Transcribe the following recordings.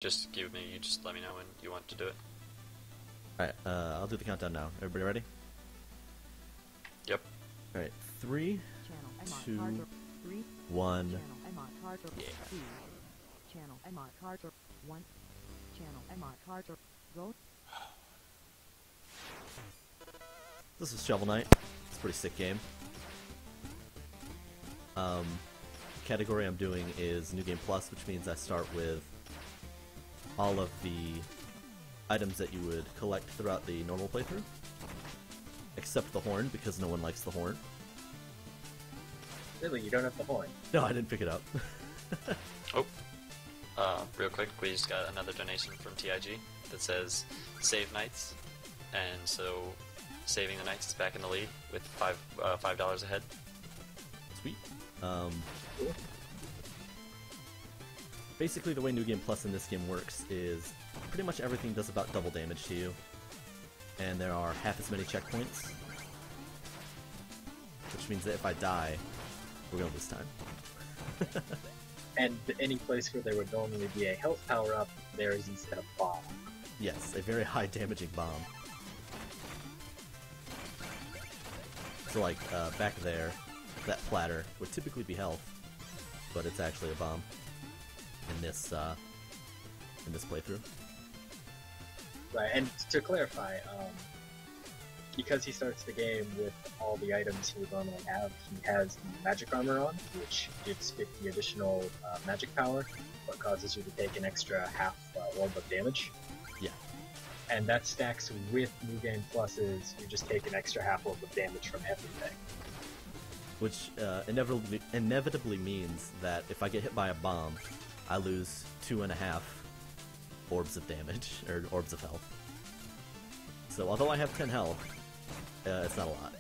You just let me know when you want to do it. Alright, I'll do the countdown now. Everybody ready? Yep. Alright, 3, 2, 1. Yeah. Channel Emma Carter 1. Channel Emma Carter go. This is Shovel Knight. It's a pretty sick game. Category I'm doing is New Game Plus, which means I start with all of the items that you would collect throughout the normal playthrough. Except the horn, because no one likes the horn. Really, you don't have the horn? No, I didn't pick it up. Real quick, we just got another donation from TIG that says save knights, and so saving the knights is back in the lead with $5 ahead. Sweet. Cool. Basically, the way New Game Plus in this game works is pretty much everything does about double damage to you, and there are half as many checkpoints, which means that if I die, we're gonna lose time. And any place where there would normally be a health power-up, there is instead a bomb. Yes, a very high damaging bomb. So like, back there, that platter would typically be health, but it's actually a bomb in this playthrough. Right, and to clarify, because he starts the game with all the items he would normally have, he has the magic armor on, which gives 50 additional magic power, but causes you to take an extra half orb of damage. Yeah. And that stacks with New Game Pluses, you just take an extra half orb of damage from everything. Which inevitably means that if I get hit by a bomb, I lose 2.5 orbs of damage, or orbs of health. So although I have 10 health, it's not a lot.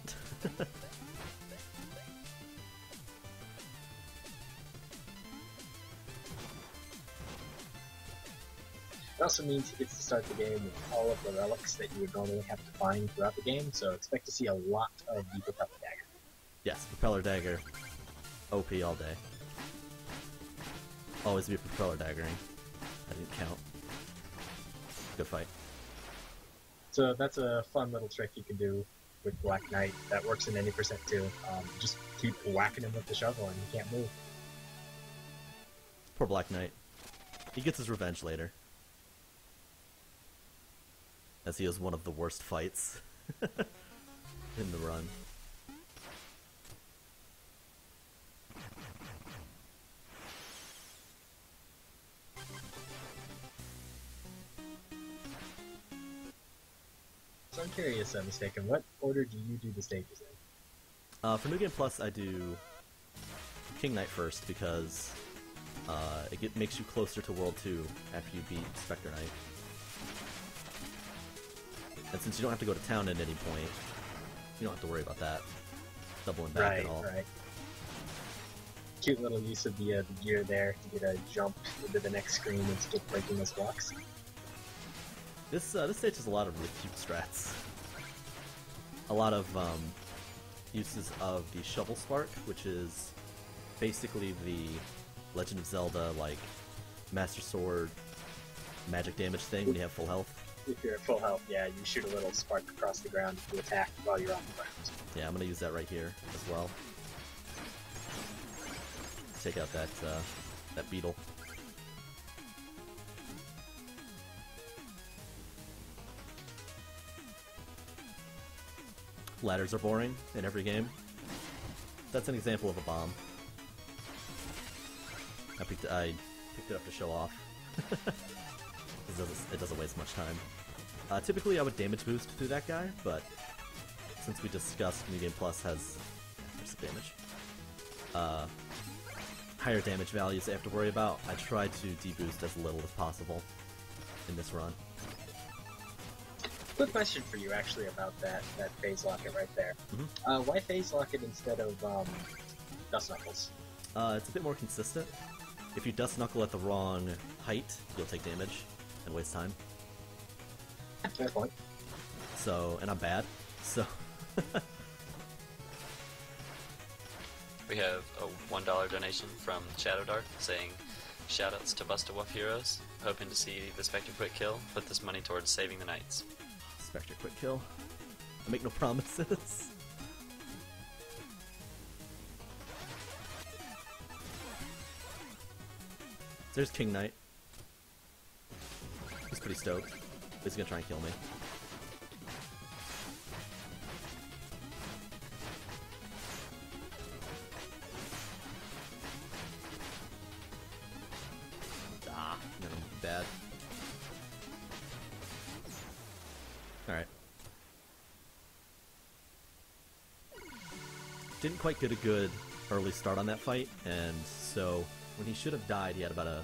It also means he gets to start the game with all of the relics that you would normally have to find throughout the game, so expect to see a lot of the Propeller Dagger. Yes, Propeller Dagger. OP all day. Always be Propeller Daggering. I didn't count. Good fight. So that's a fun little trick you can do with Black Knight that works in any percent too. Just keep whacking him with the shovel and he can't move. Poor Black Knight. He gets his revenge later. As he has one of the worst fights in the run. So I'm curious, Mystakin, what order do you do the stages in? For New Game Plus, I do King Knight first because it makes you closer to World 2 after you beat Spectre Knight. And since you don't have to go to town at any point, you don't have to worry about that. Doubling back at all. Right. Cute little use of the gear there to get a jump into the next screen and skip breaking those blocks. This stage has a lot of really cute strats. A lot of uses of the Shovel Spark, which is basically the Legend of Zelda, like, Master Sword magic damage thing when you have full health. If you're at full health, yeah, you shoot a little spark across the ground to attack while you're on the ground. Yeah, I'm gonna use that right here as well. Take out that beetle. Ladders are boring in every game. That's an example of a bomb. I picked it up to show off. It doesn't waste much time. Typically I would damage boost through that guy, but since we discussed New Game Plus has damage, higher damage values I have to worry about, I try to deboost as little as possible in this run. Quick question for you, actually, about that phase locket right there. Mm-hmm. Why phase locket instead of Dust Knuckles? It's a bit more consistent. If you Dust Knuckle at the wrong height, you'll take damage and waste time. Fair point. So, and I'm bad, so... We have a $1 donation from Shadow Dart saying, "Shoutouts to Busta Wuff Heroes." hoping to see the Spectre quick kill. Put this money towards saving the knights. Spectre quick kill. I make no promises. There's King Knight. He's pretty stoked. He's gonna try and kill me. Ah, no, bad. Alright. Didn't quite get a good early start on that fight, and so when he should have died, he had about a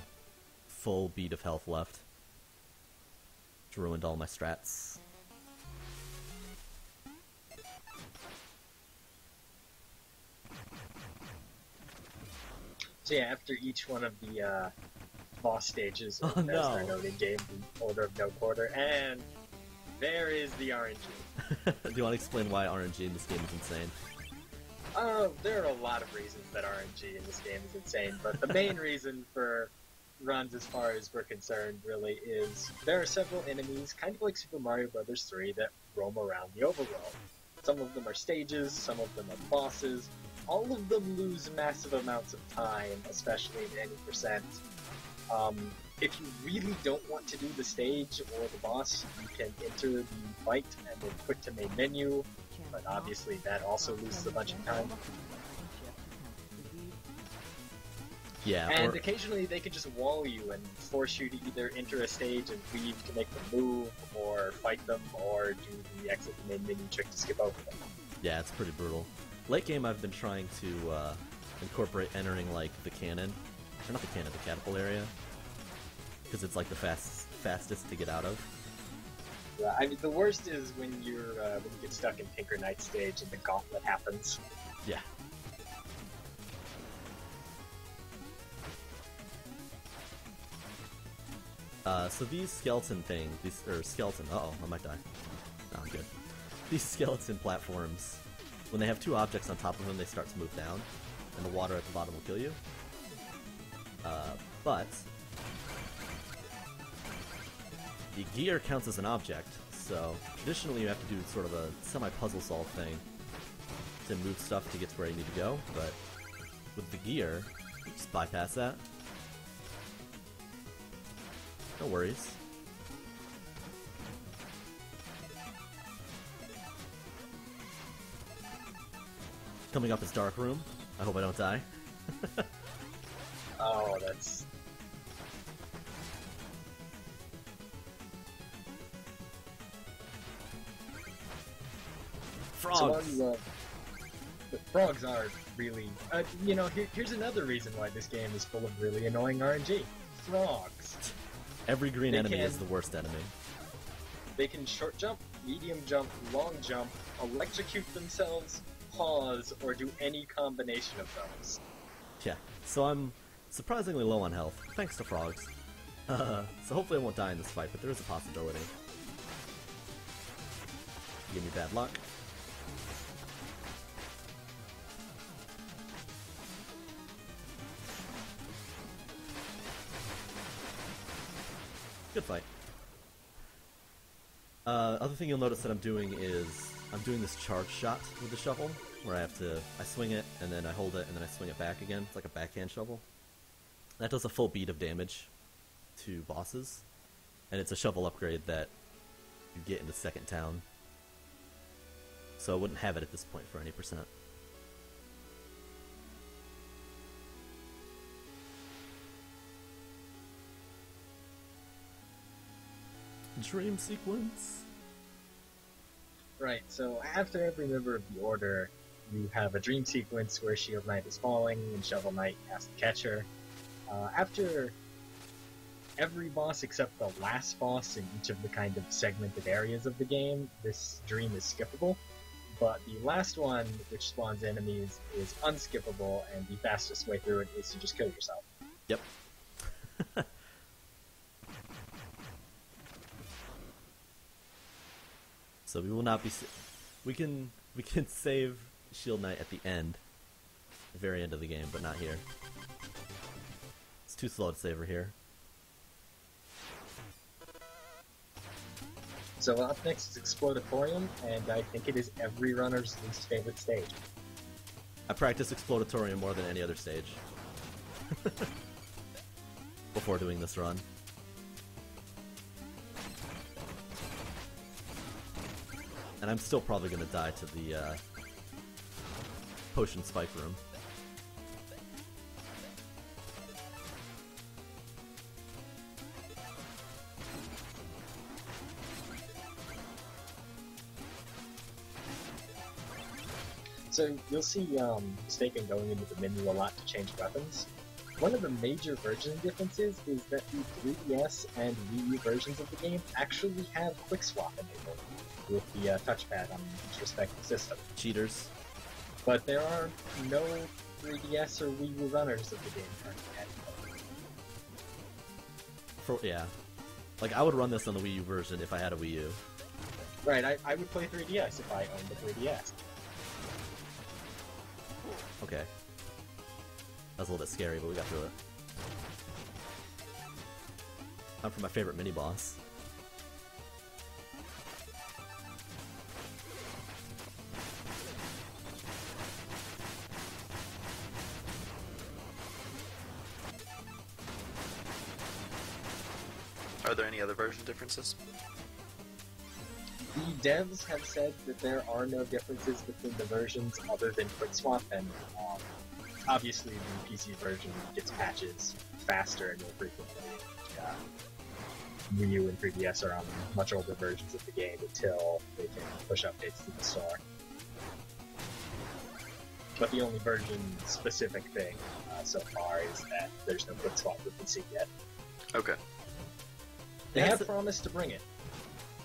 full beat of health left. Which ruined all my strats. So yeah, after each one of the boss stages, Oh, as no. they're noted in game, the order of no quarter, and there is the RNG. Do you want to explain why RNG in this game is insane? There are a lot of reasons that RNG in this game is insane, but the main reason for runs as far as we're concerned really is there are several enemies, kind of like Super Mario Bros. 3, that roam around the overworld. Some of them are stages, some of them are bosses. All of them lose massive amounts of time, especially at any percent. If you really don't want to do the stage or the boss, you can enter the fight and then quit to main menu, but obviously that also loses a bunch of time. Yeah, And or, occasionally they can just wall you and force you to either enter a stage and leave to make them move, or fight them, or do the exit the main menu trick to skip over them. yeah, it's pretty brutal. Late game, I've been trying to incorporate entering like the cannon, or not the cannon, the catapult area, because it's like the fastest to get out of. Yeah, I mean, the worst is when when you get stuck in Pinker Knight stage and the gauntlet happens. Yeah. So these skeleton uh-oh, I might die. No, I'm good. These skeleton platforms, when they have two objects on top of them, they start to move down, and the water at the bottom will kill you. But the gear counts as an object, so traditionally you have to do sort of a semi-puzzle solve thing to move stuff to get to where you need to go, but with the gear, just bypass that. No worries. Coming up is Dark Room. I hope I don't die. Oh, that's... Frogs! So, the frogs are really... here's another reason why this game is full of really annoying RNG. Frogs. Every green They enemy can- is the worst enemy. They can short jump, medium jump, long jump, electrocute themselves, pause, or do any combination of those. Yeah, so I'm surprisingly low on health, thanks to frogs. So hopefully I won't die in this fight, but there is a possibility. Give me bad luck. Good fight. Other thing you'll notice that I'm doing is I'm doing this charge shot with the shovel, where I swing it, and then I hold it, and then I swing it back again. It's like a backhand shovel. That does a full beat of damage to bosses, and it's a shovel upgrade that you get into Second Town. So I wouldn't have it at this point for any percent. Dream sequence. Right, so after every member of the Order, you have a dream sequence where Shield Knight is falling and Shovel Knight has to catch her. After every boss except the last boss in each of the kind of segmented areas of the game, this dream is skippable. But the last one, which spawns enemies, is unskippable, and the fastest way through it is to just kill yourself. Yep. So we will not be. We can save Shield Knight at the end, the very end of the game, but not here. It's too slow to save her here. So up next is Explodatorium, and I think it is every runner's least favorite stage. I practice Explodatorium more than any other stage. Before doing this run. And I'm still probably gonna die to the potion spike room. So you'll see Mystakin going into the menu a lot to change weapons. One of the major version differences is that the 3DS and Wii U versions of the game actually have quick swap enabled with the touchpad on each respective system. Cheaters. But there are no 3DS or Wii U runners of the game currently. Yeah. Like, I would run this on the Wii U version if I had a Wii U. Right, I would play 3DS if I owned the 3DS. Okay. That was a little bit scary, but we got through it. Time for my favorite mini-boss. Are there any other version differences? The devs have said that there are no differences between the versions other than quick swap, and obviously the PC version gets patches faster and more frequently. Wii U and 3DS are on much older versions of the game until they can push updates to the store. But the only version-specific thing so far is that there's no quick swap with PC yet. Okay. They have promised to bring it.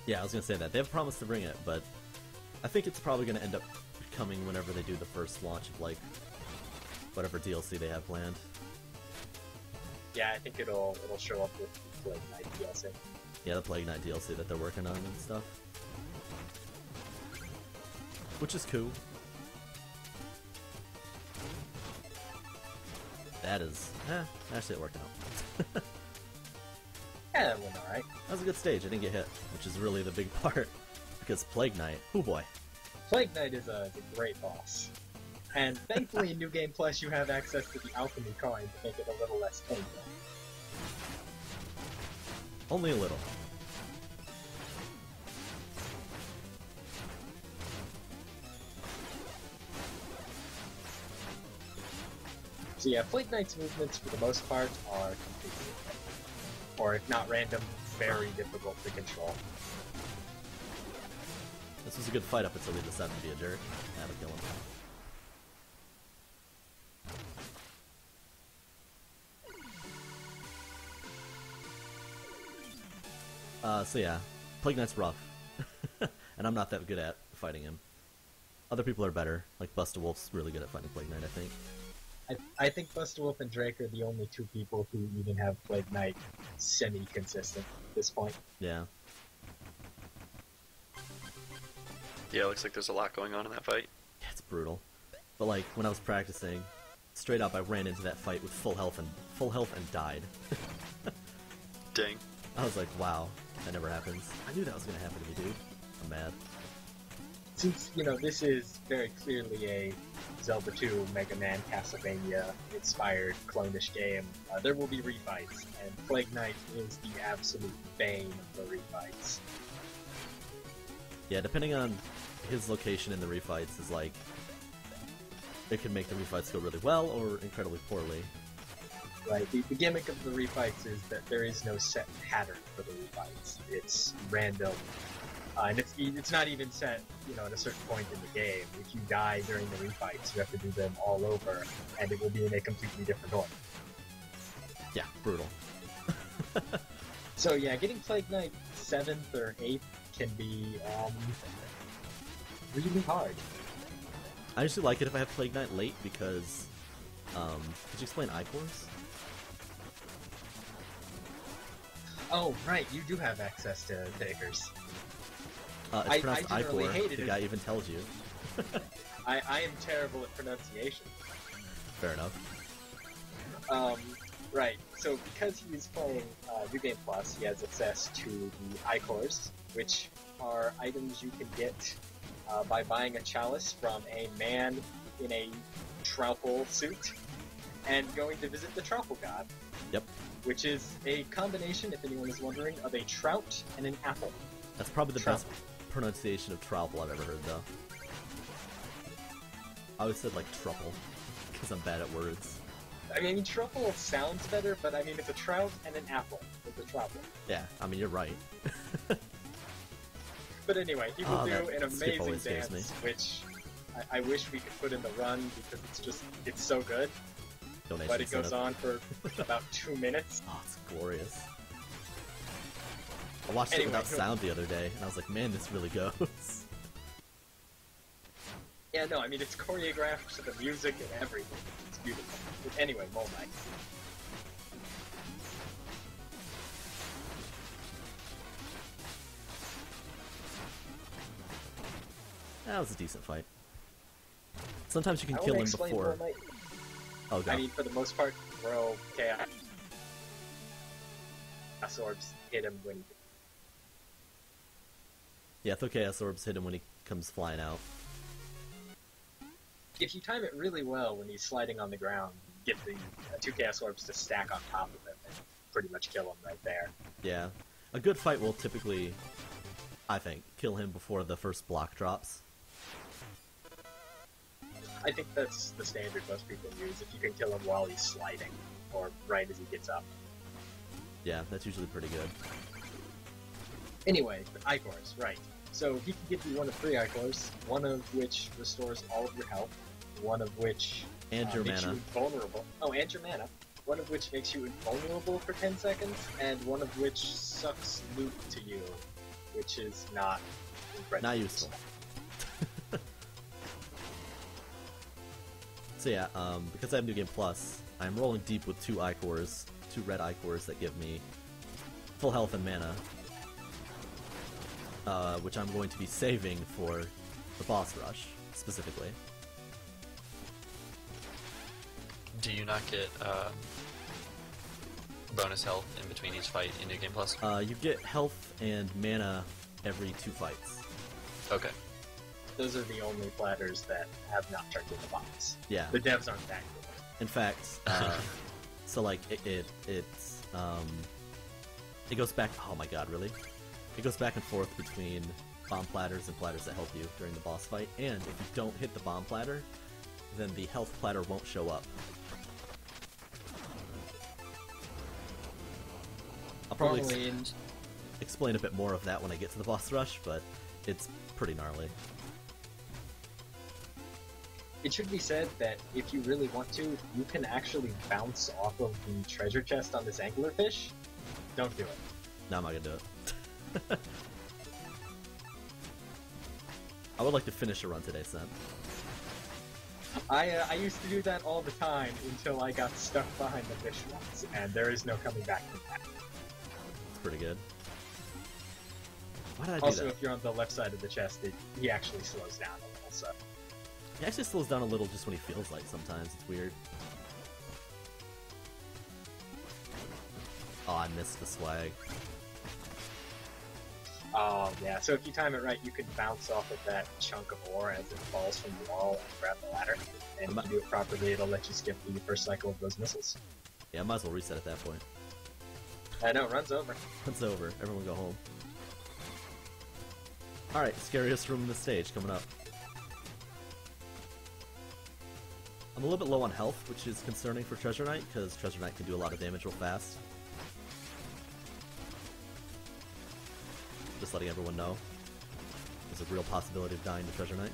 Yeah, I was gonna say that. They have promised to bring it, but I think it's probably gonna end up coming whenever they do the first launch of, like, whatever DLC they have planned. Yeah, I think it'll show up with the Plague Knight DLC. Yeah, the Plague Knight DLC that they're working on and stuff. Which is cool. That is... actually it worked out. Yeah, that went alright. That was a good stage, I didn't get hit, which is really the big part. Because Plague Knight, oh boy. Plague Knight is a great boss. And thankfully in New Game Plus you have access to the Alchemy coin to make it a little less painful. Only a little. So yeah, Plague Knight's movements for the most part are completely random. Or if not random, very difficult to control. This was a good fight up until he decided to be a jerk. That'll kill him. So yeah, Plague Knight's rough. And I'm not that good at fighting him. Other people are better, like Busta Wolf's really good at fighting Plague Knight, I think. I think Busta Wolf and Drake are the only two people who even have Plague Knight semi-consistent at this point. Yeah. Yeah, it looks like there's a lot going on in that fight. Yeah, it's brutal. But like, when I was practicing, straight up I ran into that fight with full health and died. Dang. I was like, wow, that never happens. I knew that was gonna happen to me, dude. I'm mad. Since, you know, this is very clearly a Zelda 2 Mega Man Castlevania inspired clone-ish game, there will be refights, and Plague Knight is the absolute bane of the refights. Yeah, depending on his location in the refights is like, it can make the refights go really well or incredibly poorly. Right, the gimmick of the refights is that there is no set pattern for the refights. It's random. And it's not even set, you know, at a certain point in the game. If you die during the refights, you have to do them all over, and it will be in a completely different order. Yeah, brutal. So yeah, getting Plague Knight 7th or 8th can be, really hard. I usually like it if I have Plague Knight late because, could you explain I-cores? Oh, right, you do have access to Takers. It's pronounced I generally I-core, hated the it. guy even tells you. I am terrible at pronunciation. Fair enough. Right. So because he's playing New Game Plus, he has access to the Icors, which are items you can get by buying a chalice from a man in a Troupple suit and going to visit the Troupple god. Yep. Which is a combination, if anyone is wondering, of a trout and an apple. That's probably the Troupple. best pronunciation of Troupple I've ever heard, though. I always said, like, Truple, because I'm bad at words. I mean, Troupple sounds better, but I mean, it's a trout and an apple. It's a Troupple. Yeah, I mean, you're right. But anyway, he will do an skip amazing always scares dance, me. which I wish we could put in the run because it's so good. Donation But it goes setup. on for about 2 minutes. Oh, it's glorious. I watched Anyway, it without sound the other day, and I was like, man, this really goes. Yeah, no, I mean, it's choreographed to the music and everything. It's beautiful. But anyway, Mole Knight. That was a decent fight. Sometimes you can I kill wanna him explain before. Mole Knight. Oh, God. I mean, for the most part, Chaos Orbs hit him when Yeah, throw Chaos Orbs hit him when he comes flying out. if you time it really well when he's sliding on the ground, get the 2 Chaos Orbs to stack on top of him and pretty much kill him right there. Yeah. A good fight will typically, I think, kill him before the first block drops. I think that's the standard most people use, if you can kill him while he's sliding, or right as he gets up. Yeah, that's usually pretty good. Anyway, the Icors, right. So he can give you one of 3 Icors, one of which restores all of your health, one of which And your makes mana. you invulnerable. Oh, and your mana. One of which makes you invulnerable for 10 seconds, and one of which sucks loot to you, which is not incredible. Not useful. So yeah, because I have New Game Plus, I'm rolling deep with 2 Icors, 2 red Icors that give me full health and mana, which I'm going to be saving for the boss rush, specifically. Do you not get bonus health in between each fight in New Game Plus? You get health and mana every 2 fights. Okay. Those are the only platters that have not turned into bots. Yeah. The devs aren't that good. In fact, so like it goes back. Oh my god, really? It goes back and forth between bomb platters and platters that help you during the boss fight. And if you don't hit the bomb platter, then the health platter won't show up. I'll probably Normally, explain a bit more of that when I get to the boss rush, but it's pretty gnarly. it should be said that if you really want to, you can actually bounce off of the treasure chest on this anglerfish. Don't do it. No, I'm not gonna do it. I would like to finish a run today, Sam. I used to do that all the time until I got stuck behind the fish once, and there is no coming back from that. It's pretty good. Why did I do Also, that? if you're on the left side of the chest, he actually slows down a little, so... He actually slows down a little just when he feels like sometimes. It's weird. Oh, I missed the swag. Oh, yeah, so if you time it right, you can bounce off of that chunk of ore as it falls from the wall and grab the ladder. And if you do it properly, it'll let you skip the first cycle of those missiles. Yeah, I might as well reset at that point. I know, run's over. It's over. Everyone go home. Alright, scariest room in the stage coming up. I'm a little bit low on health, which is concerning for Treasure Knight, because Treasure Knight can do a lot of damage real fast. Just letting everyone know. There's a real possibility of dying to Treasure Knight.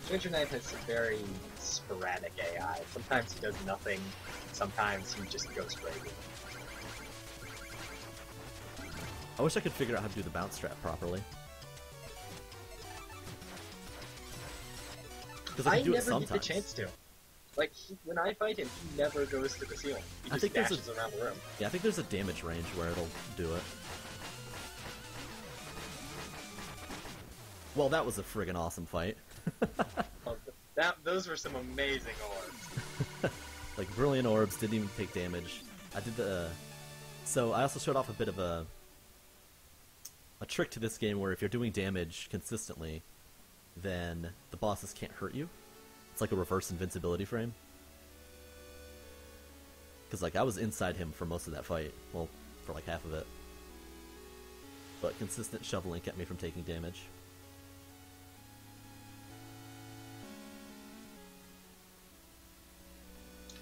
Treasure Knight has some very sporadic AI. Sometimes he does nothing, sometimes he just goes crazy. I wish I could figure out how to do the bounce strat properly. Because I I can do it never sometimes. get the chance to. Like, when I fight him, he never goes to the ceiling. He I just think there's dashes around the room. Yeah, I think there's a damage range where it'll do it. Well, that was a friggin' awesome fight. Those were some amazing orbs. Like, brilliant orbs, didn't even take damage. I did the... So, I also showed off a bit of a trick to this game where if you're doing damage consistently, then the bosses can't hurt you. It's like a reverse invincibility frame. Because, like, I was inside him for most of that fight. Well, for like half of it. But consistent shoveling kept me from taking damage.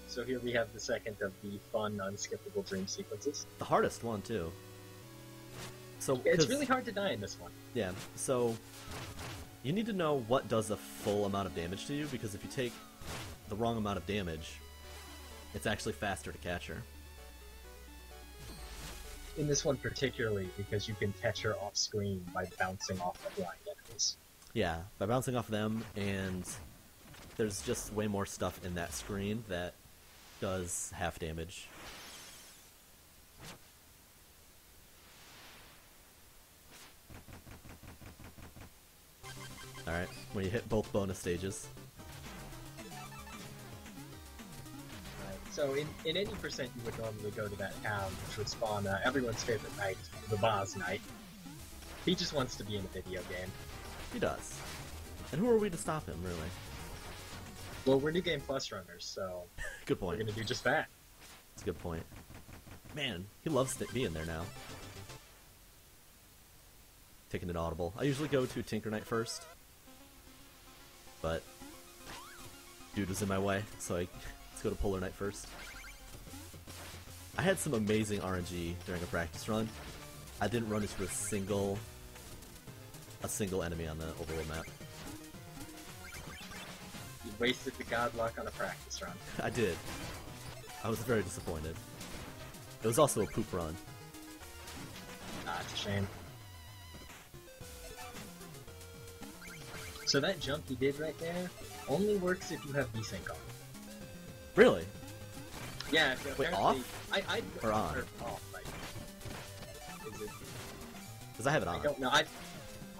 So here we have the second of the fun, unskippable dream sequences. The hardest one, too. So, It's really hard to die in this one. Yeah, so you need to know what does a full amount of damage to you, because if you take the wrong amount of damage, it's actually faster to catch her. In this one particularly, because you can catch her off screen by bouncing off the blind enemies. Yeah, by bouncing off them, and there's just way more stuff in that screen that does half damage. Alright, when you hit both bonus stages. So in any percent you would normally go to that town, which would spawn everyone's favorite knight, the boss knight. He just wants to be in a video game. He does. And who are we to stop him, really? Well, we're New Game Plus runners, so Good we're point. gonna do just that. That's a good point. Man, he loves being there now. Taking an audible. I usually go to Tinker Knight first. But dude was in my way, so let's go to Polar Knight first. I had some amazing RNG during a practice run. I didn't run into a single enemy on the overworld map. You wasted the godluck on a practice run. I did. I was very disappointed. It was also a poop run. Ah, it's a shame. So that jump you did right there only works if you have desync on. Really? Yeah, Wait, apparently... off? I Or on? Or off, like... Is it... Because I have it on. I don't know.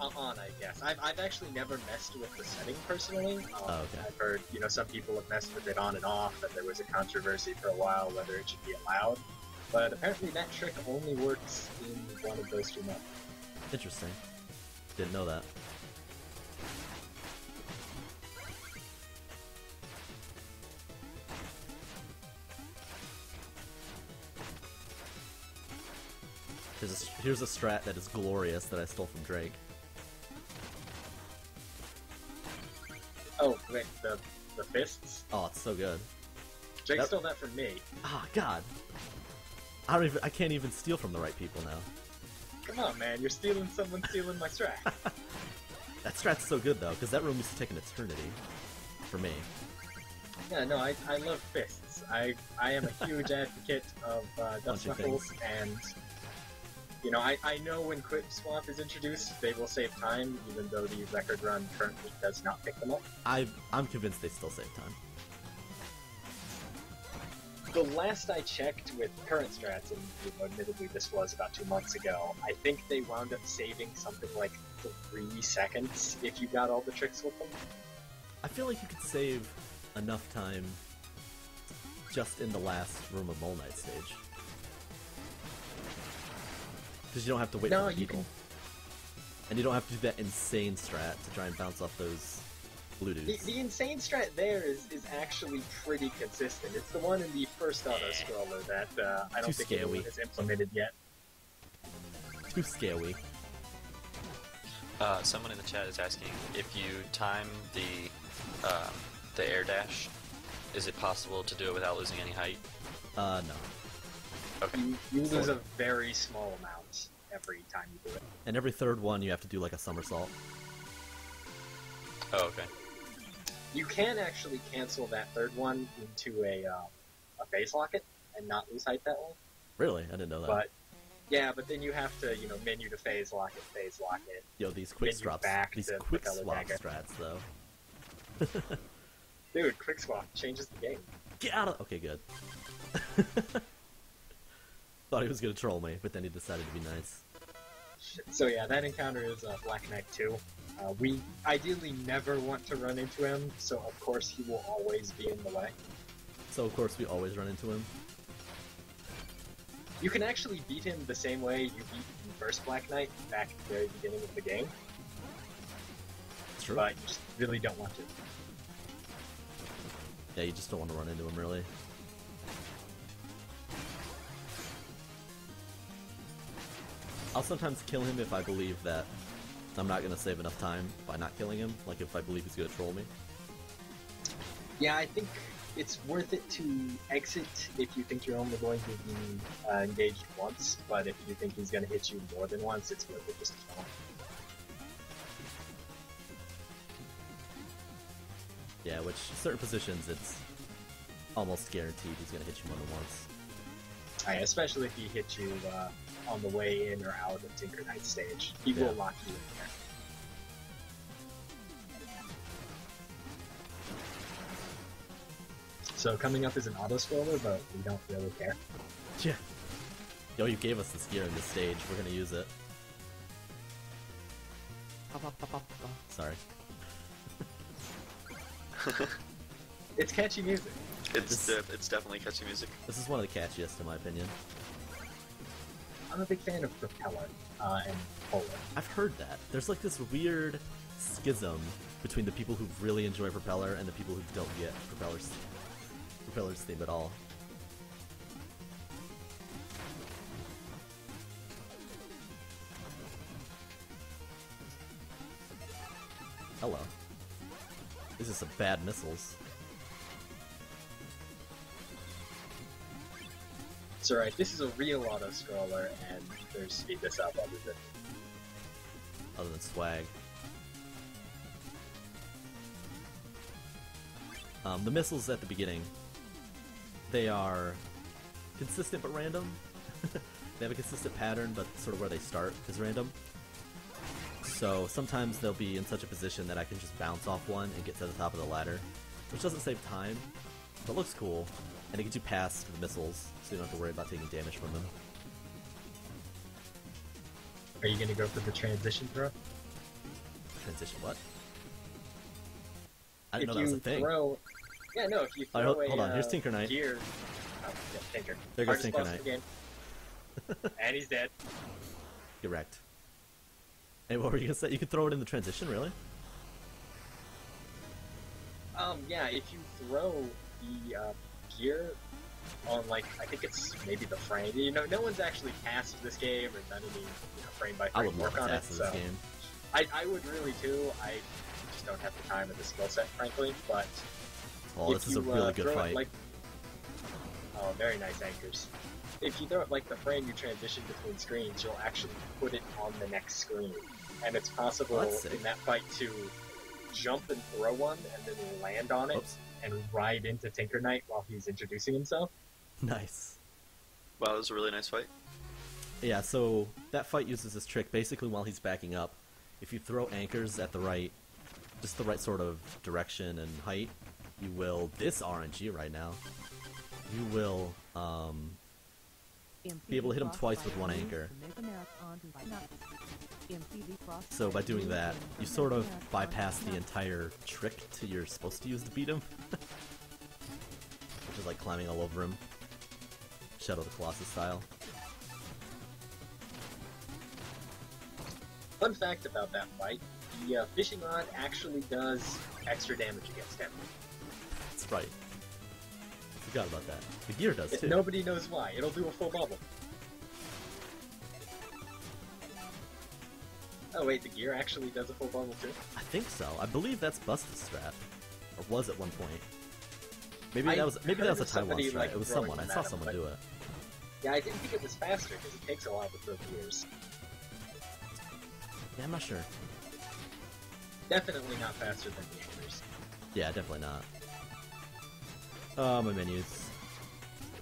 On, I guess. I've actually never messed with the setting personally. Oh, okay. I've heard, some people have messed with it on and off, and there was a controversy for a while whether it should be allowed. But apparently that trick only works in one of those two modes. Interesting. Didn't know that. Here's a strat that is glorious that I stole from Drake. Oh, wait, the fists? Oh, it's so good. Jake stole that from me. Ah, God. I can't even steal from the right people now. Come on, man, you're stealing my strat. That strat's so good, though, because that room used to take an eternity. For me. Yeah, no, I love fists. I am a huge advocate of Dust Punching Knuckles, things. and, I know when Quick Swap is introduced, they will save time, even though the record run currently does not pick them up. I'm convinced they still save time. The last I checked with current strats, and admittedly this was about 2 months ago, I think they wound up saving something like 3 seconds if you got all the tricks with them. I feel like you could save enough time just in the last Room of Mole Knight stage. Because you don't have to wait for people. And you don't have to do that insane strat to try and bounce off those blue dudes. The insane strat there is actually pretty consistent. It's the one in the first auto-scroller that I don't think anyone has implemented yet. Too scary. Someone in the chat is asking if you time the air dash, is it possible to do it without losing any height? No. Okay. You lose a very small amount every time you do it. And every third one you have to do like a somersault. Oh, okay. You can actually cancel that third one into a phase locket and not lose height that way. Really? I didn't know that. But yeah, but then you have to, menu to phase lock it. Yo, these quick menu swaps, back these to quick Propeller swap Dagger. strats, though. Dude, quick swap changes the game. Get out of... Okay, good. Thought he was gonna troll me, but then he decided to be nice. So yeah, that encounter is Black Knight 2. We ideally never want to run into him, so of course he will always be in the way. So of course we always run into him. You can actually beat him the same way you beat the first Black Knight back at the very beginning of the game, It's true. but you just really don't want to. Yeah, you just don't want to run into him, really. I'll sometimes kill him if I believe that I'm not going to save enough time by not killing him, like if I believe he's going to troll me. Yeah, I think it's worth it to exit if you think you're only going to be engaged once, but if you think he's going to hit you more than once, it's worth it just to kill him. Yeah, which certain positions it's almost guaranteed he's going to hit you more than once. Right, especially if he hits you on the way in or out of Tinker Knight stage. He will lock you in there. So coming up is an auto-scroller, but we don't really care. Yeah. Yo, you gave us this gear in this stage. We're going to use it. Sorry. It's catchy music. It's definitely catchy music. This is one of the catchiest, in my opinion. I'm a big fan of Propeller and Polar. I've heard that. There's like this weird schism between the people who really enjoy Propeller and the people who don't get Propeller's theme at all. Hello. These are some bad missiles. It's alright, this is a real auto-scroller, and there's speed this up Other than swag. The missiles at the beginning, they are consistent but random. They have a consistent pattern, but sort of where they start is random. So sometimes they'll be in such a position that I can just bounce off one and get to the top of the ladder, which doesn't save time, but looks cool, and it gets you past the missiles, so you don't have to worry about taking damage from them. Are you gonna go for the transition throw? Transition what? I didn't know that was a thing. Yeah, no, if you throw Alright, hold on, here's Tinker Knight. Gear... Oh, yeah, Tinker. There goes Hardest Tinker boss Knight. of the game. And he's dead. Get wrecked. Hey, what were you gonna say? You could throw it in the transition, really? Yeah, if you throw the gear on, like, I think it's maybe the frame. You know, no one's actually passed this game or done any frame by I frame would love work on to it, ask so this game. I would really too. I just don't have the time or the skill set, frankly. But Oh, this is a really good throw fight. It like, oh, very nice anchors. If you throw it like the frame you transition between screens, you'll actually put it on the next screen, and it's possible Oh, that's sick. in that fight to jump and throw one, and then land on it Oops. and ride into Tinker Knight while he's introducing himself. Nice. Wow, that was a really nice fight. Yeah, so that fight uses this trick basically while he's backing up. If you throw anchors at the right, just the right sort of direction and height, you will, this RNG right now, you will be able to hit him twice with one anchor. So by doing that, you sort of bypass the entire trick to you're supposed to use to beat him. Which is like climbing all over him. Shadow the Colossus style. Fun fact about that fight, the fishing rod actually does extra damage against him. That's right. Forgot about that. The gear does too. Nobody knows why. It'll do a full bubble. Oh wait, the gear actually does a full bubble too? I think so. I believe that's Bus's strat. Or was at one point. Maybe that was a Taiwan strat. Like, it was someone. I saw someone do it. Yeah, I didn't think it was faster because it takes a while to throw gears. Yeah, I'm not sure. Definitely not faster than the others. Yeah, definitely not. My menus.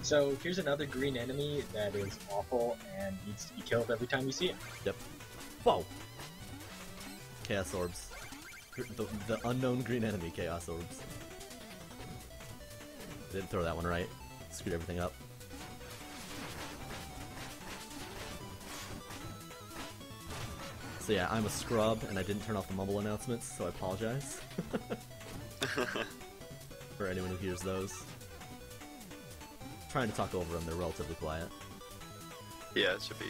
So here's another green enemy that is awful and needs to be killed every time you see it. Yep. Whoa! Chaos Orbs. The unknown green enemy, Chaos Orbs. Didn't throw that one right. Screwed everything up. So yeah, I'm a scrub, and I didn't turn off the mumble announcements, so I apologize. For anyone who hears those. Trying to talk over them, they're relatively quiet. Yeah, it should be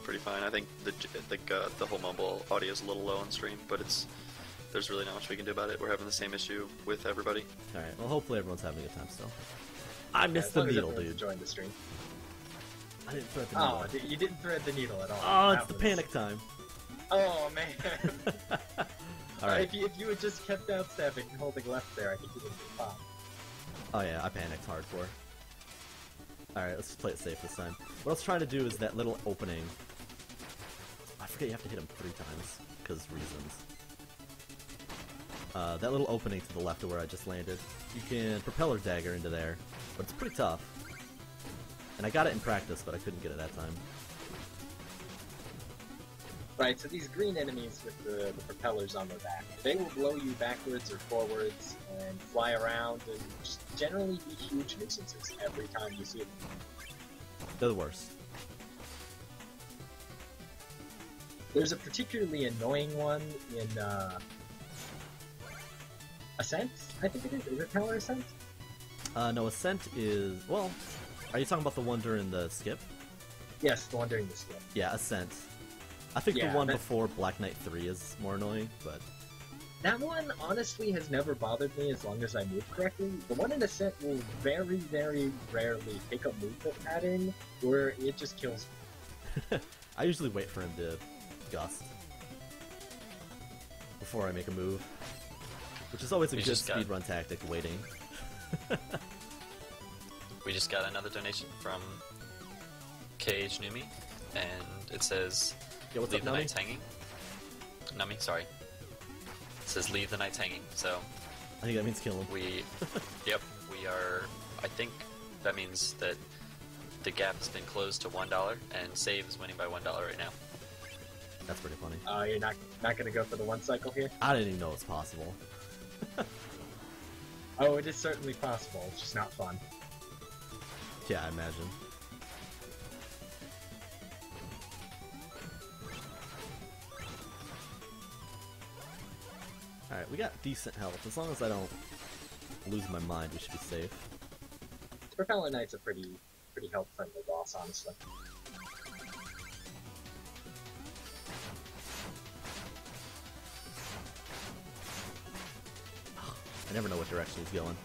pretty fine. I think the whole mumble audio is a little low on stream, but there's really not much we can do about it. We're having the same issue with everybody. Alright, well hopefully everyone's having a good time still. I missed the needle, dude. Join the stream. I didn't thread the needle. Oh, you didn't thread the needle at all. Oh, it's the panic time. Oh, man. Alright. If you had just kept down stepping and holding left there, I think you would have been fine. Oh yeah, I panicked hardcore. Alright, let's play it safe this time. What I was trying to do is that little opening. I forget you have to hit him 3 times, because reasons. That little opening to the left of where I just landed. You can propeller dagger into there, but it's pretty tough. And I got it in practice, but I couldn't get it that time. Right, so these green enemies with the propellers on their back, they will blow you backwards or forwards and fly around and just generally be huge nuisances every time you see them. They're the worst. There's a particularly annoying one in Ascent, I think it is. Is it Tower Ascent? No, Ascent is... Well, are you talking about the one during the skip? Yes, the one during the skip. Yeah, Ascent. I think the one before Black Knight 3 is more annoying, but... That one, honestly, has never bothered me as long as I move correctly. The one in Ascent will very, very rarely pick a movement pattern where it just kills me. I usually wait for him to gust before I make a move. Which is always a good speedrun tactic, waiting. We just got another donation from KH Numi, and it says, yeah, what's leave up, the Nami? nights hanging. Nami, sorry. It says, leave the nights hanging, so... I think that means kill him. Yep, we are... I think that means that the gap has been closed to $1, and save is winning by $1 right now. That's pretty funny. You're not gonna go for the one cycle here? I didn't even know it was possible. Oh, it is certainly possible, it's just not fun. Yeah, I imagine. Alright, we got decent health. As long as I don't lose my mind, we should be safe. Propeller Knight's a pretty health-friendly boss, honestly. I never know what direction he's going.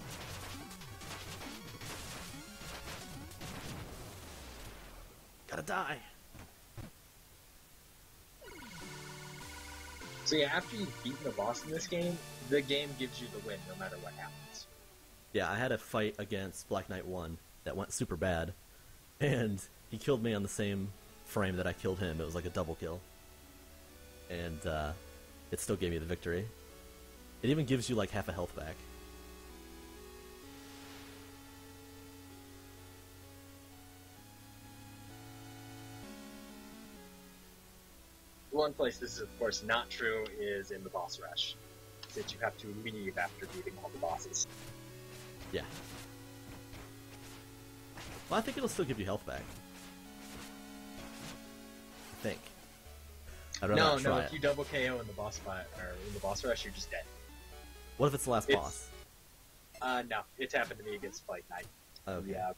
Gotta die! So yeah, after you've beaten a boss in this game, the game gives you the win no matter what happens. Yeah, I had a fight against Black Knight 1 that went super bad, and he killed me on the same frame that I killed him. It was like a double kill. And it still gave me the victory. It even gives you like half a health back. One place this is of course not true is in the boss rush, since you have to leave after beating all the bosses. Yeah. Well, I think it'll still give you health back. I think. I'd rather not try if it. you double KO in the boss fight or in the boss rush, you're just dead. What if it's the last boss? No, it's happened to me against Fight Knight. Okay. Yeah,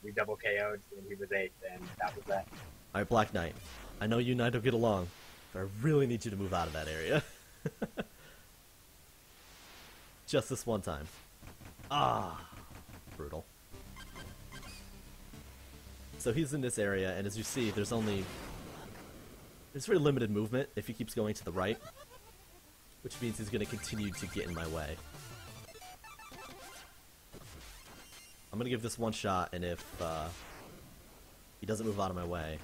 we double KO'd and he was 8th, and that was that. Alright, Black Knight. I know you and I don't get along, but I really need you to move out of that area. Just this one time. Ah, brutal. So he's in this area, and as you see, there's very limited movement if he keeps going to the right, which means he's going to continue to get in my way. I'm going to give this one shot, and if he doesn't move out of my way,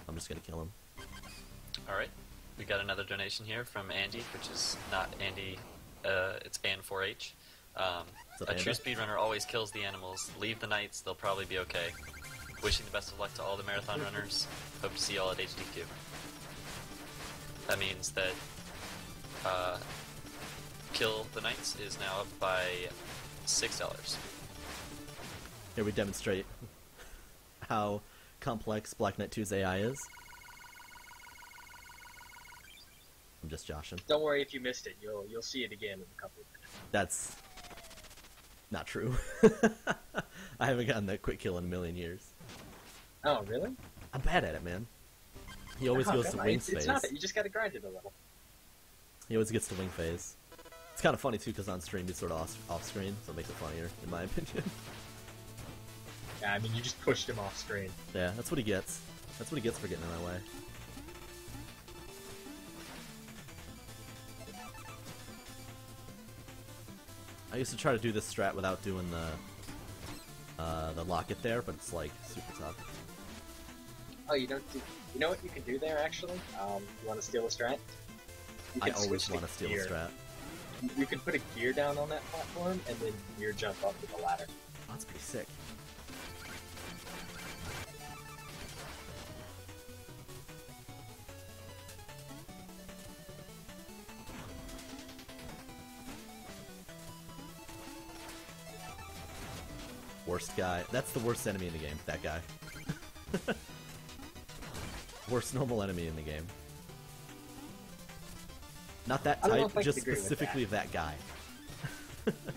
I'm just going to kill him. Alright, we got another donation here from Andy, which is not Andy, it's An4H. A true speedrunner always kills the animals. Leave the knights, they'll probably be okay. Wishing the best of luck to all the marathon runners. Hope to see y'all at HDQ. That means that Kill the Knights is now up by $6. Here we demonstrate how complex Black Knight 2's AI is. I'm just joshing. Don't worry if you missed it. You'll see it again in a couple of minutes. That's not true. I haven't gotten that quick kill in a million years. Oh, really? I'm bad at it, man. He always goes to wing phase. It's not that. You just gotta grind it a little. He always gets to wing phase. It's kind of funny, too, because on stream he's sort of off-screen, so it makes it funnier, in my opinion. Yeah, I mean, you just pushed him off screen. Yeah, that's what he gets. That's what he gets for getting in my way. I used to try to do this strat without doing the locket there, but it's like super tough. Oh, you don't do... You know what you can do there, actually? You want to steal a strat? I always want to steal a strat. You can put a gear down on that platform, and then gear jump up with the ladder. Oh, that's pretty sick. Worst guy. That's the worst enemy in the game, that guy. Worst normal enemy in the game. Not that type, just specifically that guy.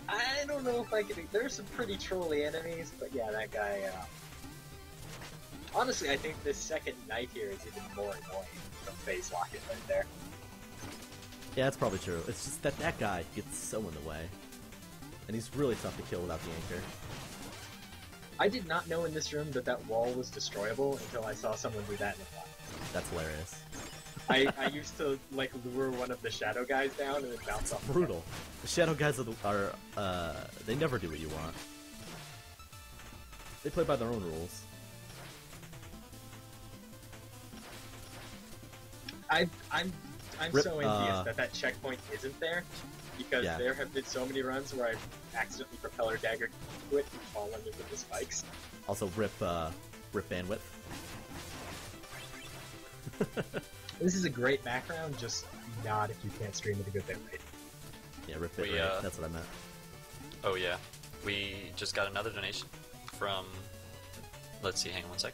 I don't know if I could... There's some pretty trolly enemies, but yeah, that guy... Honestly, I think this second knight here is even more annoying than phase locket right there. Yeah, that's probably true. It's just that that guy gets so in the way. And he's really tough to kill without the anchor. I did not know in this room that that wall was destroyable until I saw someone do that in the class. That's hilarious. I used to, like, lure one of the shadow guys down and then bounce off. Brutal. The shadow guys are they never do what you want. They play by their own rules. I'm so envious that checkpoint isn't there, because there have been so many runs where I've accidentally propeller daggered to it and fallen into the spikes. Also, rip bandwidth. This is a great background, just not if you can't stream at a good bit rate. Yeah, rip bit rate. That's what I meant. Oh yeah, we just got another donation from. Let's see, hang on one sec.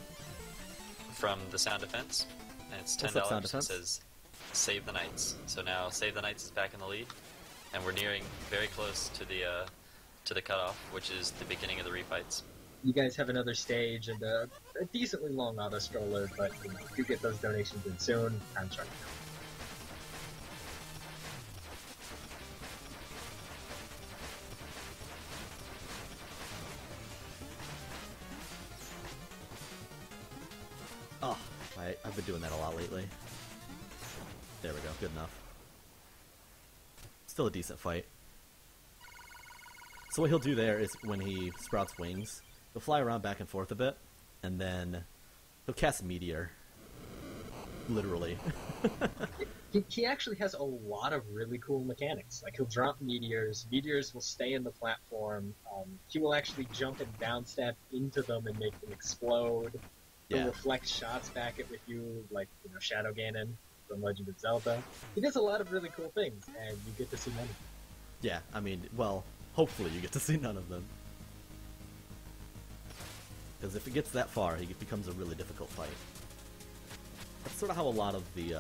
From the Sound Defense, and it's $10. It says, "Save the Knights." So now, Save the Knights is back in the lead, and we're nearing very close to the cutoff, which is the beginning of the refights. You guys have another stage and a decently long auto stroller, but you know, if you get those donations in soon, I'm trying. Oh, I've been doing that a lot lately. There we go, good enough. Still a decent fight. So what he'll do there is when he sprouts wings, he'll fly around back and forth a bit, and then he'll cast Meteor. Literally. He actually has a lot of really cool mechanics. Like, he'll drop meteors. Meteors will stay in the platform. He will actually jump and downstep into them and make them explode. He'll reflect shots back at with you, like, you know, Shadow Ganon from Legend of Zelda. He does a lot of really cool things, and you get to see none of them. Yeah, I mean, well, hopefully you get to see none of them. Because if it gets that far, it becomes a really difficult fight. That's sort of how a lot of the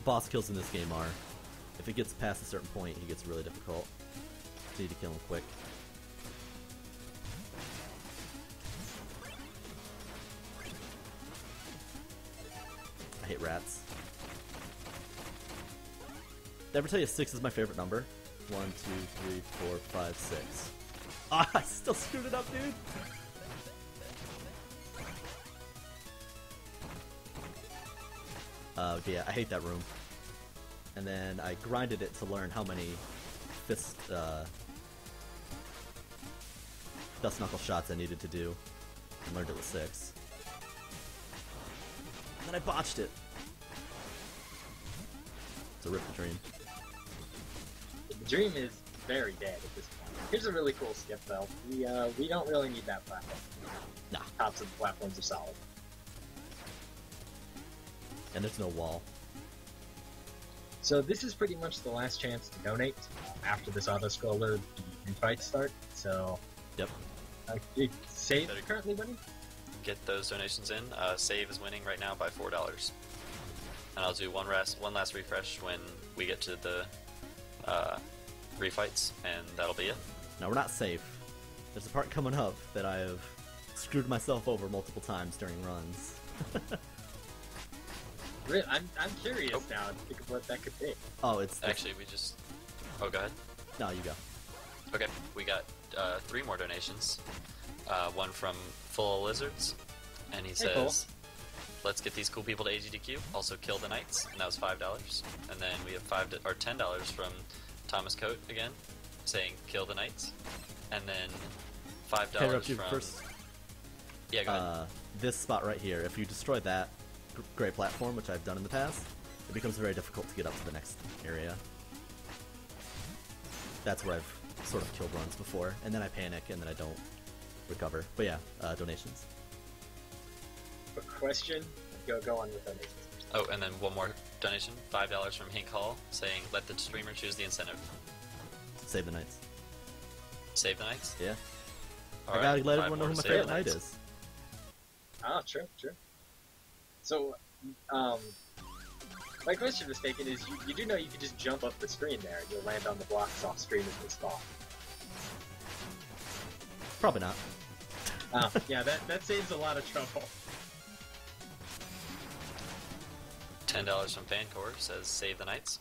boss kills in this game are. If it gets past a certain point, he gets really difficult. You need to kill him quick. I hate rats. Did I ever tell you 6 is my favorite number? 1, 2, 3, 4, 5, 6. Ah, I still screwed it up, dude! Yeah, I hate that room. And then I grinded it to learn how many fist, dust knuckle shots I needed to do. And learned it was 6. And then I botched it. So rip the dream. The dream is very dead at this point. Here's a really cool skip, though. We don't really need that platform. Nah. Tops of the platforms are solid. And there's no wall. So this is pretty much the last chance to donate. After this auto-scroller, the fights start. So, yep. Save currently winning? Get those donations in. Save is winning right now by $4. and I'll do one last refresh when we get to the refights, and that'll be it. Now we're not safe. There's a part coming up that I have screwed myself over multiple times during runs. Really, I'm curious now to think of what that could be. Oh, it's Actually, we just... Oh, go ahead. No, you go. Okay, we got 3 more donations. One from Full of Lizards, and he says, cool. "Let's get these cool people to AGDQ. Also, kill the knights," and that was $5. And then we have $10 from Thomas Coate again, saying, "Kill the knights," and then $5 from. First. Yeah, go ahead. This spot right here. If you destroy that gray platform, which I've done in the past, it becomes very difficult to get up to the next area. That's where I've sort of killed runs before, and then I panic, and then I don't recover. But yeah, donations. A question? Go on with donations. Oh, and then one more donation, $5 from Hank Hall, saying, "Let the streamer choose the incentive." Save the knights. Save the knights? Yeah. All I right, gotta let 5 everyone know more who my to save favorite the knight knights. is. Ah, true. So, my question, Mystakin, is you do know you can just jump up the screen there and you'll land on the blocks off screen as they spawn. Probably not. Yeah, that saves a lot of trouble. $10 from Fancore says, "Save the knights."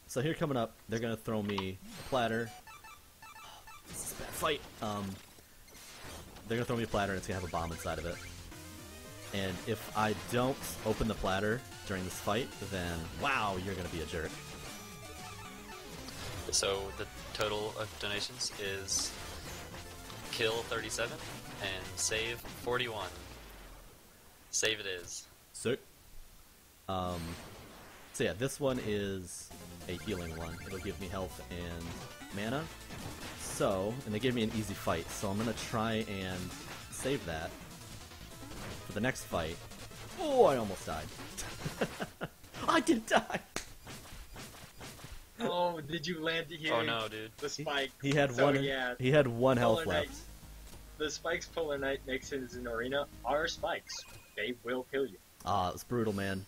So here coming up, they're gonna throw me a platter. This is a bad fight. They're gonna throw me a platter and it's gonna have a bomb inside of it. And if I don't open the platter during this fight, then wow, you're gonna be a jerk. So the total of donations is kill 37 and save 41. Save it is. Sick. So yeah, this one is a healing one. It'll give me health and mana. So, and they gave me an easy fight, so I'm gonna try and save that for the next fight. Oh, I almost died. I didn't die! Oh, did you land here? Oh no, dude. The spike. He had So, one. yeah, He had one health Polar left. Knight- The spikes Polar Knight makes in his arena are spikes. They will kill you. Ah, it was brutal, man.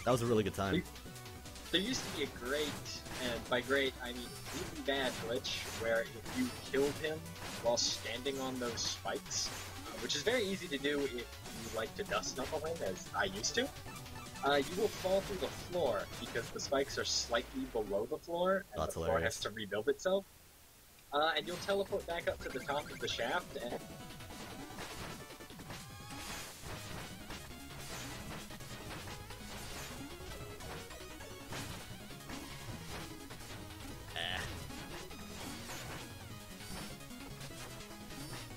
That was a really good time. There used to be a great, and by great I mean really bad glitch, where if you killed him while standing on those spikes, which is very easy to do if you like to dust knuckle him, as I used to, you will fall through the floor because the spikes are slightly below the floor, and That's the floor hilarious. has to rebuild itself. And you'll teleport back up to the top of the shaft, and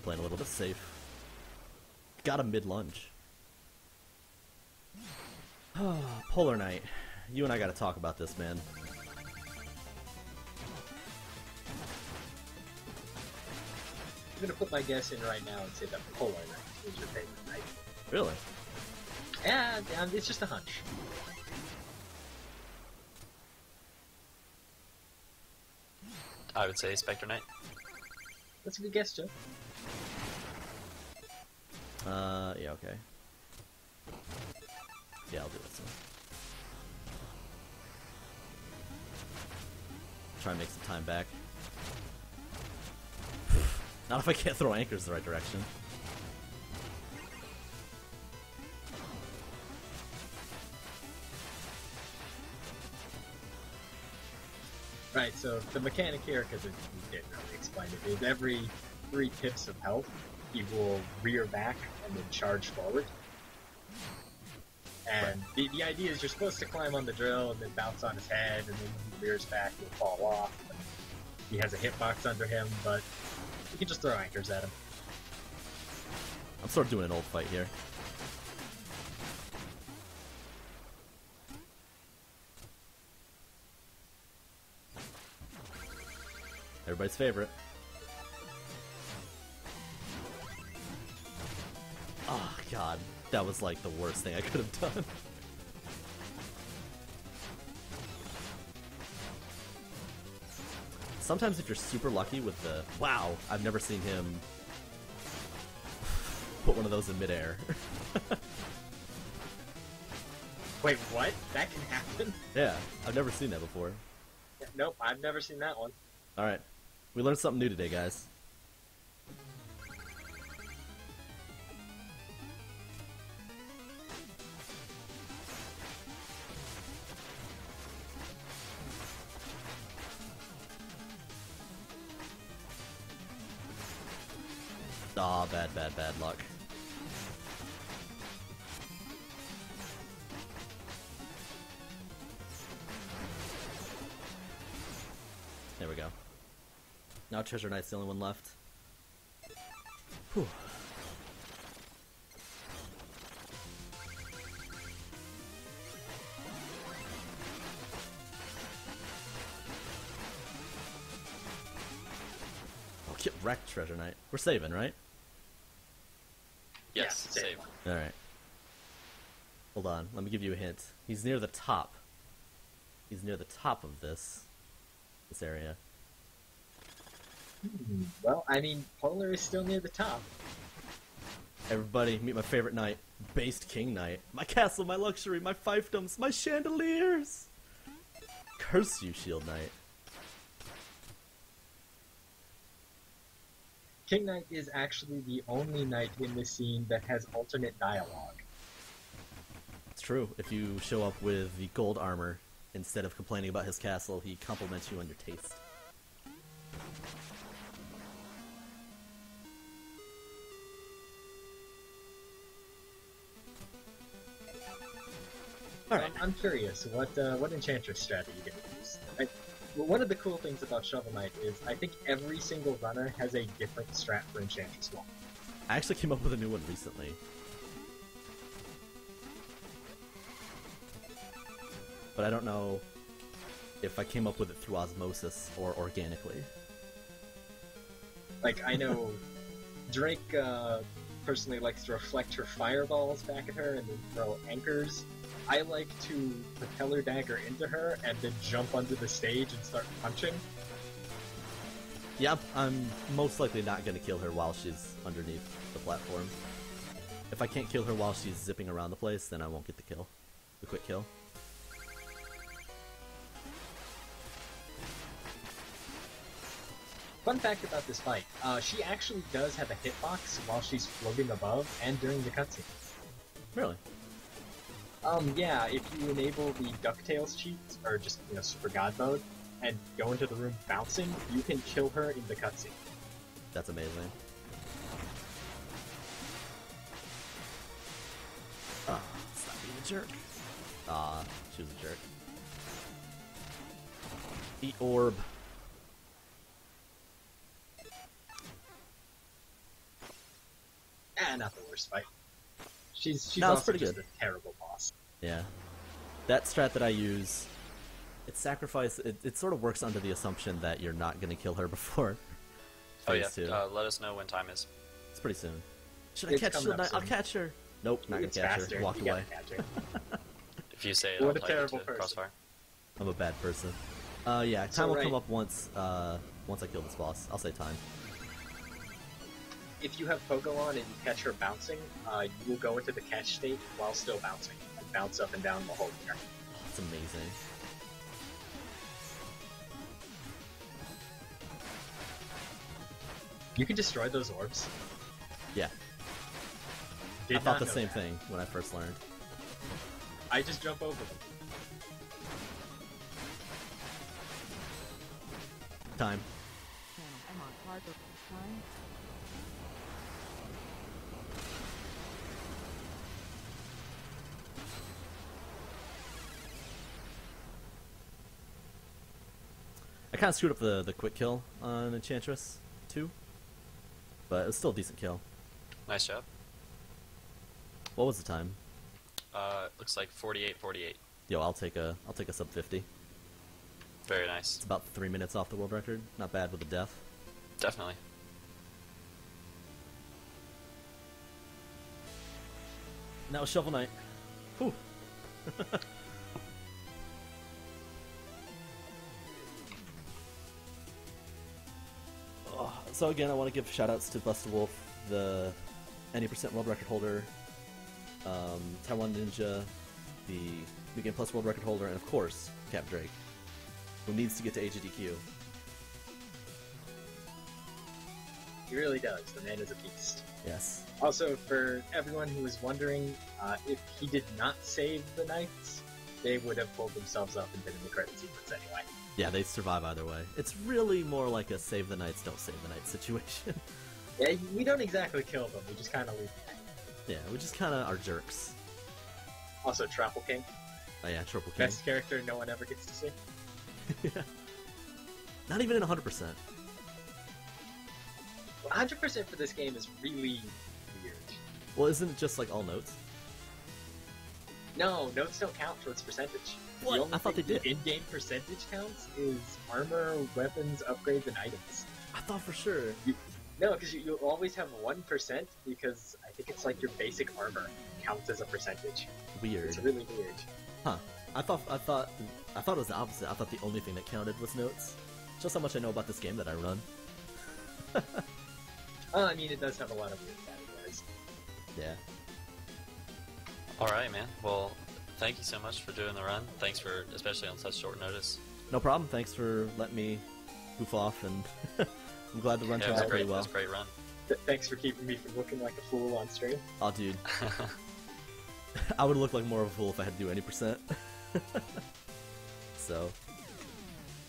Playing a little bit safe. Got a mid-lunge. Polar Knight. You and I gotta talk about this, man. I'm gonna put my guess in right now and say that Polar Knight is your favorite knight. Really? Yeah, it's just a hunch. I would say Spectre Knight. That's a good guess, Joe. Yeah, okay. Yeah, I'll do this one. Try and make some time back. Not if I can't throw anchors the right direction. Right, so the mechanic here, because we didn't really explain it, is every 3 pips of health, he will rear back and then charge forward. And the idea is you're supposed to climb on the drill and then bounce on his head, and then when he rears back, he'll fall off. And he has a hitbox under him, but you can just throw anchors at him. I'm sort of doing an old fight here. Everybody's favorite. Oh god, that was like the worst thing I could have done. Sometimes if you're super lucky with the... Wow, I've never seen him put one of those in midair. Wait, what? That can happen? Yeah, I've never seen that before. Nope, I've never seen that one. Alright, we learned something new today, guys. Aw, bad luck. There we go. Now Treasure Knight's the only one left. Whew. Oh, get wrecked, Treasure Knight. We're saving, right? Yes, Yeah, save. Alright. Hold on, let me give you a hint. He's near the top. He's near the top of this area. Well, I mean, Polar is still near the top. Everybody, meet my favorite knight, Based King Knight. My castle, my luxury, my fiefdoms, my chandeliers! Curse you, Shield Knight. King Knight is actually the only knight in this scene that has alternate dialogue. It's true. If you show up with the gold armor, instead of complaining about his castle, he compliments you on your taste. Alright. I'm curious, what Enchantress strat are you going to use? Well, one of the cool things about Shovel Knight is I think every single runner has a different strat for Enchantress Wall. I actually came up with a new one recently. But I don't know if I came up with it through osmosis or organically. Like, I know Drake personally likes to reflect her fireballs back at her and then throw anchors. I like to propeller dagger into her and then jump onto the stage and start punching. Yeah, I'm most likely not going to kill her while she's underneath the platform. If I can't kill her while she's zipping around the place, then I won't get the kill. The quick kill. Fun fact about this fight, she actually does have a hitbox while she's floating above and during the cutscene. Really? Yeah, if you enable the DuckTales cheats, or just, Super God mode, and go into the room bouncing, you can kill her in the cutscene. That's amazing. Stop being a jerk. She was a jerk. Eat orb. Not the worst fight. She's No, it's also pretty just good. a terrible boss. Yeah. That strat that I use, it's sacrifice. It sort of works under the assumption that you're not going to kill her before Oh yeah, phase 2. let us know when time is. It's pretty soon. Should I It's catch coming Shield up Knight? I'll soon. catch her. Nope, not gonna It's catch faster. her. Walk You gotta away. catch her. If you say it, What I'll a type it terrible to person. Crossfire. I'm a bad person. Yeah, time So, will come right. up once I kill this boss. I'll say time. If you have Pogo on and you catch her bouncing, you will go into the catch state while still bouncing, and bounce up and down the whole turn. It's amazing. You can destroy those orbs. Yeah, Did I thought not the know same that. thing when I first learned. I just jump over them. Time. Channel M on Carter. Time. I kind of screwed up the quick kill on Enchantress 2, but it was still a decent kill. Nice job. What was the time? Looks like 48:48. Yo, I'll take a sub 50. Very nice. It's about 3 minutes off the world record. Not bad with the death. Definitely. Now Shovel Knight. Whew. So again, I want to give shoutouts to Busta Wolf, the any percent world record holder, Taiwan Ninja, the New Game Plus world record holder, and of course, Cap Drake, who needs to get to AGDQ. He really does. The man is a beast. Yes. Also, for everyone who was wondering, if he did not save the Knights, they would have pulled themselves up and been in the credit sequence anyway. Yeah, they survive either way. It's really more like a save the Knights, don't save the Knights situation. Yeah, we don't exactly kill them, we just kind of leave them. Yeah, we just kind of are jerks. Also, Triple King. Oh yeah, Triple King. Best character no one ever gets to see. Yeah. Not even in 100%. 100% for this game is really weird. Well, isn't it just like all notes? No, notes don't count towards percentage. What? The only I thought they thing did. the in-game percentage counts is armor, weapons, upgrades, and items. I thought for sure. No, because you always have 1% because I think it's like your basic armor counts as a percentage. Weird. It's really weird. Huh. I thought it was the opposite. I thought the only thing that counted was notes. Just how much I know about this game that I run. I mean, it does have a lot of weird categories. Yeah. Alright, man. Well, thank you so much for doing the run. Thanks for, especially on such short notice. No problem. Thanks for letting me goof off, and I'm glad the run turned out pretty well. It was a great run. Thanks for keeping me from looking like a fool on stream. Oh, dude. I would look like more of a fool if I had to do any percent. So,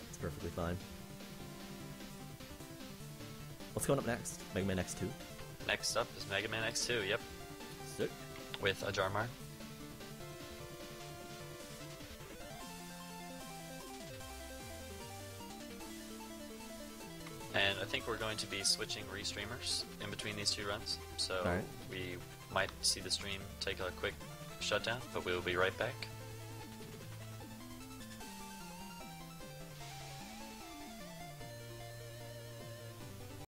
it's perfectly fine. What's going up next? Mega Man X2? Next up is Mega Man X2, yep. Sick. With a Jarmar. And I think we're going to be switching restreamers in between these two runs, so Alright. we might see the stream take a quick shutdown, but we will be right back.